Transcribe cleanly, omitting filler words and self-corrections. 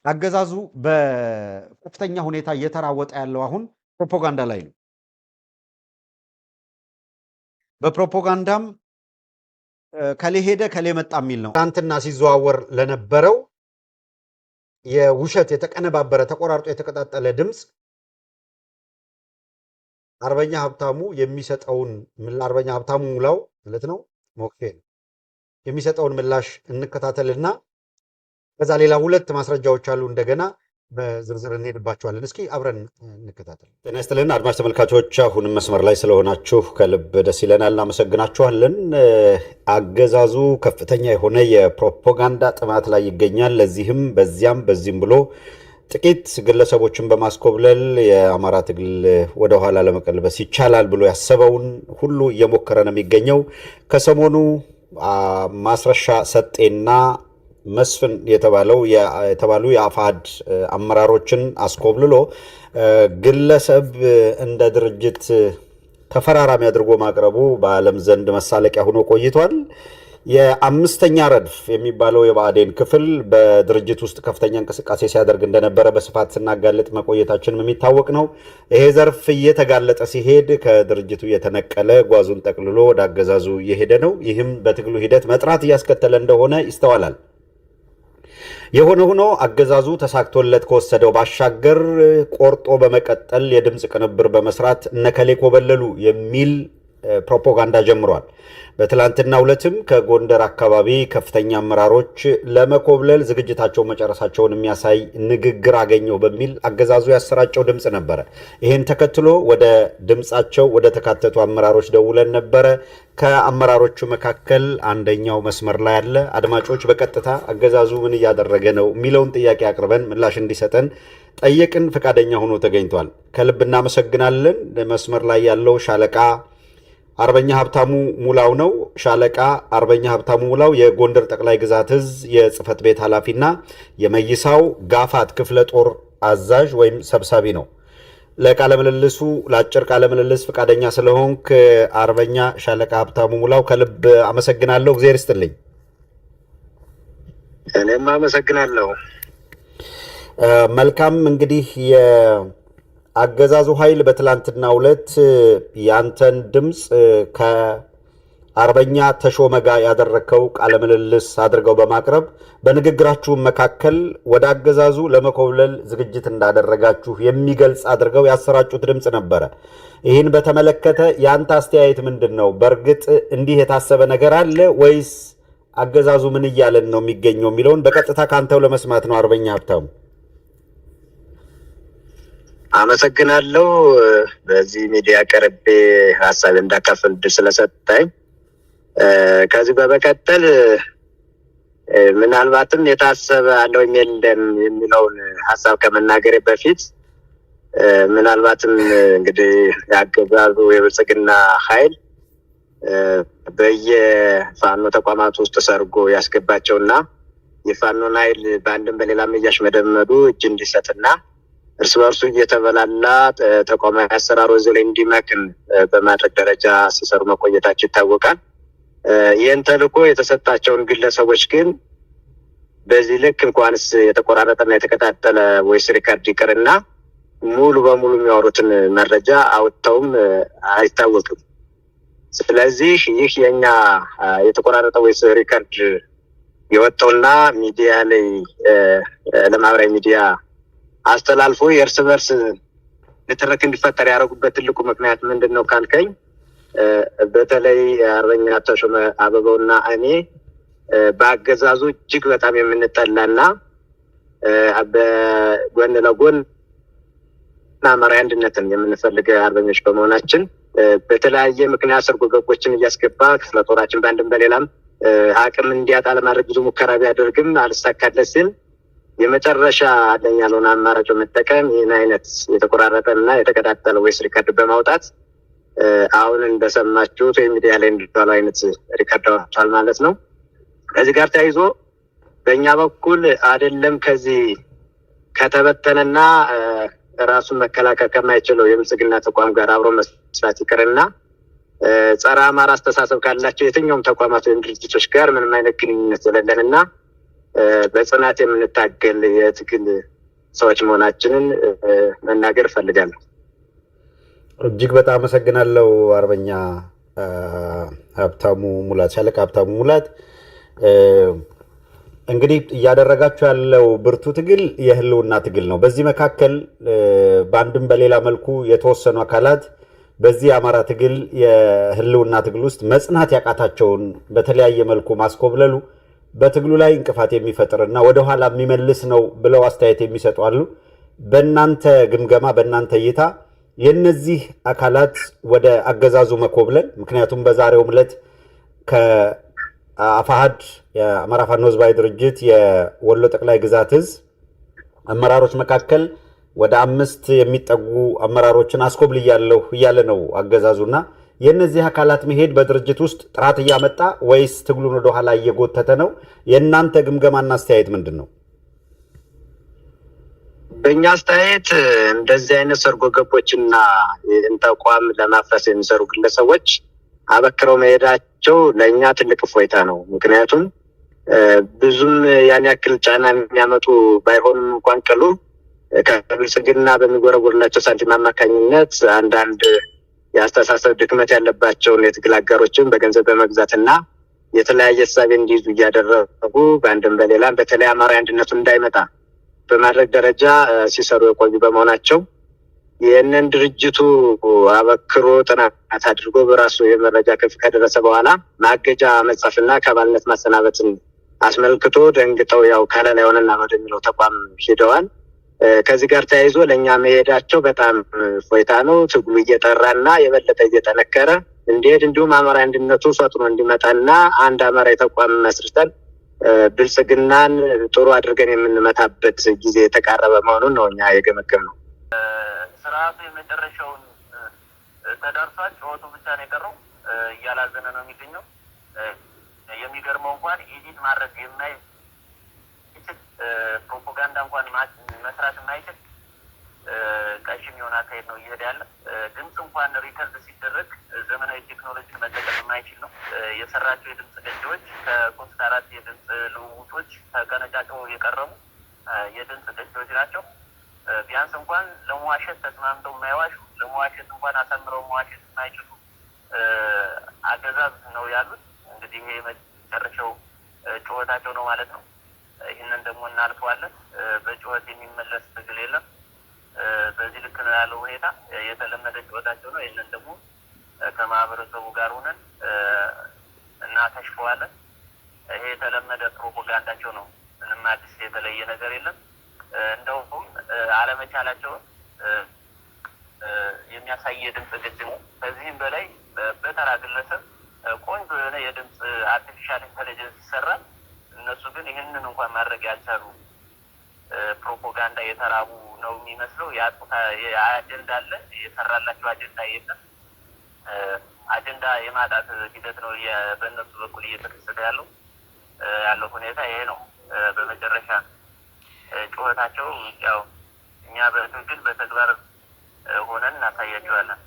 አገዛዙ በከፍተኛ ሁኔታ እየተራወጠ ያለው አሁን ፕሮፓጋንዳ ላይ ነው። በፕሮፓጋንዳም ከሌ ሄደ ከሌ መጣ የሚል ነው። ትናንትና ሲዘዋወር ለነበረው የውሸት የተቀነባበረ ተቆራርጦ የተቀጣጠለ ድምፅ አርበኛ ሀብታሙ የሚሰጠውን አርበኛ ሀብታሙ ሙላው ማለት ነው ሞክቴ የሚሰጠውን ምላሽ እንከታተልና ከዛ ሌላ ሁለት ማስረጃዎች አሉ እንደገና በዝርዝር እንሄድባቸዋለን። እስኪ አብረን እንከታተል። ጤና ይስጥልን አድማጭ ተመልካቾች፣ አሁንም መስመር ላይ ስለሆናችሁ ከልብ ደስ ይለናል፣ እናመሰግናችኋለን። አገዛዙ ከፍተኛ የሆነ የፕሮፓጋንዳ ጥማት ላይ ይገኛል። ለዚህም በዚያም በዚህም ብሎ ጥቂት ግለሰቦችን በማስኮብለል የአማራ ትግል ወደኋላ ለመቀልበስ ይቻላል ብሎ ያሰበውን ሁሉ እየሞከረ ነው የሚገኘው። ከሰሞኑ ማስረሻ ሰጤና መስፍን የተባሉ የአፋሕድ አመራሮችን አስኮብልሎ ግለሰብ እንደ ድርጅት ተፈራራሚ አድርጎ ማቅረቡ በዓለም ዘንድ መሳለቂያ ሆኖ ቆይቷል። የአምስተኛ ረድፍ የሚባለው የብአዴን ክፍል በድርጅት ውስጥ ከፍተኛ እንቅስቃሴ ሲያደርግ እንደነበረ በስፋት ስናጋለጥ መቆየታችንም የሚታወቅ ነው። ይሄ ዘርፍ እየተጋለጠ ሲሄድ ከድርጅቱ እየተነቀለ ጓዙን ጠቅልሎ ወደ አገዛዙ እየሄደ ነው። ይህም በትግሉ ሂደት መጥራት እያስከተለ እንደሆነ ይስተዋላል። የሆነ ሆኖ አገዛዙ ተሳክቶለት ከወሰደው ባሻገር ቆርጦ በመቀጠል የድምፅ ቅንብር በመስራት እነከሌ ኮበለሉ የሚል ፕሮፓጋንዳ ጀምሯል። በትላንትናው ዕለትም ከጎንደር አካባቢ ከፍተኛ አመራሮች ለመኮብለል ዝግጅታቸው መጨረሳቸውን የሚያሳይ ንግግር አገኘው በሚል አገዛዙ ያሰራጨው ድምፅ ነበረ። ይህን ተከትሎ ወደ ድምፃቸው ወደ ተካተቱ አመራሮች ደውለን ነበረ። ከአመራሮቹ መካከል አንደኛው መስመር ላይ ያለ አድማጮች በቀጥታ አገዛዙ ምን እያደረገ ነው የሚለውን ጥያቄ አቅርበን ምላሽ እንዲሰጠን ጠየቅን። ፈቃደኛ ሆኖ ተገኝቷል። ከልብ እናመሰግናለን። መስመር ላይ ያለው ሻለቃ አርበኛ ሀብታሙ ሙላው ነው። ሻለቃ አርበኛ ሀብታሙ ሙላው የጎንደር ጠቅላይ ግዛት እዝ የጽህፈት ቤት ኃላፊና የመይሳው ጋፋት ክፍለ ጦር አዛዥ ወይም ሰብሳቢ ነው። ለአጭር ቃለ ምልልስ ፈቃደኛ ስለሆንክ አርበኛ ሻለቃ ሀብታሙ ሙላው ከልብ አመሰግናለሁ። እግዚአብሔር ይስጥልኝ። እኔም አመሰግናለሁ። መልካም እንግዲህ አገዛዙ ኃይል በትላንትናው ዕለት ያንተን ድምፅ ከአርበኛ ተሾመ ጋር ያደረከው ቃለ ምልልስ አድርገው በማቅረብ በንግግራችሁ መካከል ወደ አገዛዙ ለመኮብለል ዝግጅት እንዳደረጋችሁ የሚገልጽ አድርገው ያሰራጩት ድምፅ ነበረ። ይህን በተመለከተ ያንተ አስተያየት ምንድን ነው? በእርግጥ እንዲህ የታሰበ ነገር አለ ወይስ አገዛዙ ምን እያለን ነው የሚገኘው የሚለውን በቀጥታ ካንተው ለመስማት ነው። አርበኛ ሀብታሙ አመሰግናለሁ። በዚህ ሚዲያ ቀርቤ ሀሳብ እንዳካፈል ዕድል ስለሰጠኝ። ከዚህ በመቀጠል ምናልባትም የታሰበ አለው የለም የሚለውን ሀሳብ ከመናገሬ በፊት ምናልባትም እንግዲህ የአገዛዙ የብልጽግና ኃይል በየፋኖ ተቋማት ውስጥ ሰርጎ ያስገባቸውና የፋኖን ኃይል በአንድም በሌላም እያሽመደመዱ እጅ እንዲሰጥና እርስ በርሱ እየተበላላ ተቋማዊ አሰራሩ እዚህ ላይ እንዲመክን በማድረግ ደረጃ ሲሰሩ መቆየታቸው ይታወቃል። ይህን ተልዕኮ የተሰጣቸውን ግለሰቦች ግን በዚህ ልክ እንኳንስ የተቆራረጠና የተቀጣጠለ ወይስ ሪከርድ ይቅርና ሙሉ በሙሉ የሚያወሩትን መረጃ አውጥተውም አይታወቅም። ስለዚህ ይህ የኛ የተቆራረጠ ወይስ ሪከርድ የወጣውና ሚዲያ ላይ ለማህበራዊ ሚዲያ አስተላልፎ የእርስ በርስ ንትርክ እንዲፈጠር ያደረጉበት ትልቁ ምክንያት ምንድን ነው ካልከኝ፣ በተለይ አርበኛ ተሾመ አበባውና እኔ በአገዛዙ እጅግ በጣም የምንጠላና በጎን ለጎን አማራዊ አንድነትን የምንፈልግ አርበኞች በመሆናችን በተለያየ ምክንያት ሰርጎ ገቦችን እያስገባ ክፍለ ጦራችን በአንድም በሌላም አቅም እንዲያጣ ለማድረግ ብዙ ሙከራ ቢያደርግም አልሳካለት ሲል የመጨረሻ አለኝ ያለውን አማራጭ መጠቀም ይህን አይነት የተቆራረጠና የተቀጣጠለ ወይስ ሪከርድ በማውጣት አሁን እንደሰማችሁት ወይ ሚዲያ ላይ እንደባለው አይነት ሪከርድ አውጥቷል ማለት ነው። ከዚህ ጋር ተያይዞ በእኛ በኩል አይደለም ከዚህ ከተበተነና ራሱን መከላከል ከማይችለው የብልጽግና ተቋም ጋር አብሮ መስራት ይቅርና ጸረ አማራ አስተሳሰብ ካላቸው የትኛውም ተቋማት ወይም ድርጅቶች ጋር ምንም አይነት ግንኙነት የሌለንና በጽናት የምንታገል የትግል ሰዎች መሆናችንን መናገር እፈልጋለሁ። እጅግ በጣም አመሰግናለሁ አርበኛ ሀብታሙ ሙላት፣ ሻለቃ ሀብታሙ ሙላት። እንግዲህ እያደረጋችሁ ያለው ብርቱ ትግል የህልውና ትግል ነው። በዚህ መካከል በአንድም በሌላ መልኩ የተወሰኑ አካላት በዚህ የአማራ ትግል የህልውና ትግል ውስጥ መጽናት ያቃታቸውን በተለያየ መልኩ ማስኮብለሉ በትግሉ ላይ እንቅፋት የሚፈጥርና ወደኋላ የሚመልስ ነው ብለው አስተያየት የሚሰጡ አሉ። በእናንተ ግምገማ፣ በእናንተ እይታ የነዚህ አካላት ወደ አገዛዙ መኮብለል፣ ምክንያቱም በዛሬው ዕለት ከአፋሕድ የአማራ ፋኖ ህዝባዊ ድርጅት የወሎ ጠቅላይ ግዛት እዝ አመራሮች መካከል ወደ 5 የሚጠጉ አመራሮችን አስኮብልያለሁ እያለ ነው አገዛዙና የነዚህ አካላት መሄድ በድርጅት ውስጥ ጥራት እያመጣ ወይስ ትግሉን ወደ ኋላ እየጎተተ ነው? የእናንተ ግምገማና አስተያየት ምንድን ነው? በእኛ አስተያየት እንደዚህ አይነት ሰርጎ ገቦችና ተቋም ለማፍረስ የሚሰሩ ግለሰቦች አበክረው መሄዳቸው ለእኛ ትልቅ እፎይታ ነው። ምክንያቱም ብዙም ያን ያክል ጫና የሚያመጡ ባይሆንም እንኳን ቅሉ ከብልጽግና በሚጎረጎርላቸው ሳንቲም አማካኝነት አንዳንድ የአስተሳሰብ ድክመት ያለባቸውን የትግል አጋሮችን በገንዘብ በመግዛትና የተለያየ እሳቤ እንዲይዙ እያደረጉ በአንድም በሌላም በተለይ አማራዊ አንድነቱ እንዳይመጣ በማድረግ ደረጃ ሲሰሩ የቆዩ በመሆናቸው ይህንን ድርጅቱ አበክሮ ጥናት አድርጎ በራሱ የመረጃ ክፍ ከደረሰ በኋላ ማገጃ መጻፍና ከአባልነት ማሰናበትን አስመልክቶ ደንግጠው ያው ከለላ የሆነና ወደሚለው ተቋም ሄደዋል። ከዚህ ጋር ተያይዞ ለእኛ መሄዳቸው በጣም ፎይታ ነው። ትግሉ እየጠራና የበለጠ እየጠነከረ እንዲሄድ እንዲሁም አማራ አንድነቱ ፈጥኖ እንዲመጣና አንድ አማራ ተቋም መስርተን ብልጽግናን ጥሩ አድርገን የምንመታበት ጊዜ የተቃረበ መሆኑን ነው እኛ የገመገም ነው። ስርዓቱ የመጨረሻውን ተዳርሷል። ጩኸቱ ብቻ ነው የቀረው። እያላዘነ ነው የሚገኘው። የሚገርመው እንኳን ኤዲት ማድረግ የማይችል ፕሮፓጋንዳ እንኳን መስራት የማይችል ቀሽም የሆነ አካሄድ ነው እየሄደ ያለ። ድምፅ እንኳን ሪከርድ ሲደረግ ዘመናዊ ቴክኖሎጂን መጠቀም የማይችል ነው። የሰራቸው የድምፅ ቅጂዎች ከ3 4 የድምፅ ልውውጦች ተቀነጫጭበው የቀረቡ የድምፅ ቅጂዎች ናቸው። ቢያንስ እንኳን ለመዋሸት ተስማምተው የማይዋሹ ለመዋሸት እንኳን አሳምረው መዋሸት የማይችሉ አገዛዝ ነው ያሉት። እንግዲህ ይሄ የመጨረሻው ጩኸታቸው ነው ማለት ነው። ይህንን ደግሞ እናልፈዋለን። በጩኸት የሚመለስ ትግል የለም። በዚህ ልክ ነው ያለው ሁኔታ። የተለመደ ጩኸታቸው ነው። ይህንን ደግሞ ከማህበረሰቡ ጋር ሆነን እናከሽፈዋለን። ይሄ የተለመደ ፕሮፓጋንዳቸው ነው። ምንም አዲስ የተለየ ነገር የለም። እንደውም አለመቻላቸውን የሚያሳይ የድምፅ ቅጅ ነው። ከዚህም በላይ በተራ ግለሰብ ቆንጆ የሆነ የድምፅ አርቲፊሻል ኢንተለጀንስ ይሰራል። እነሱ ግን ይህንን እንኳን ማድረግ ያልቻሉ ፕሮፓጋንዳ የተራቡ ነው የሚመስለው። አጀንዳ አለ፣ የሰራላቸው አጀንዳ የለም። አጀንዳ የማጣት ሂደት ነው በእነሱ በኩል እየተከሰተ ያለው ሁኔታ ይሄ ነው። በመጨረሻ ጩኸታቸው ያው እኛ በትግል በተግባር ሆነን እናሳያቸዋለን።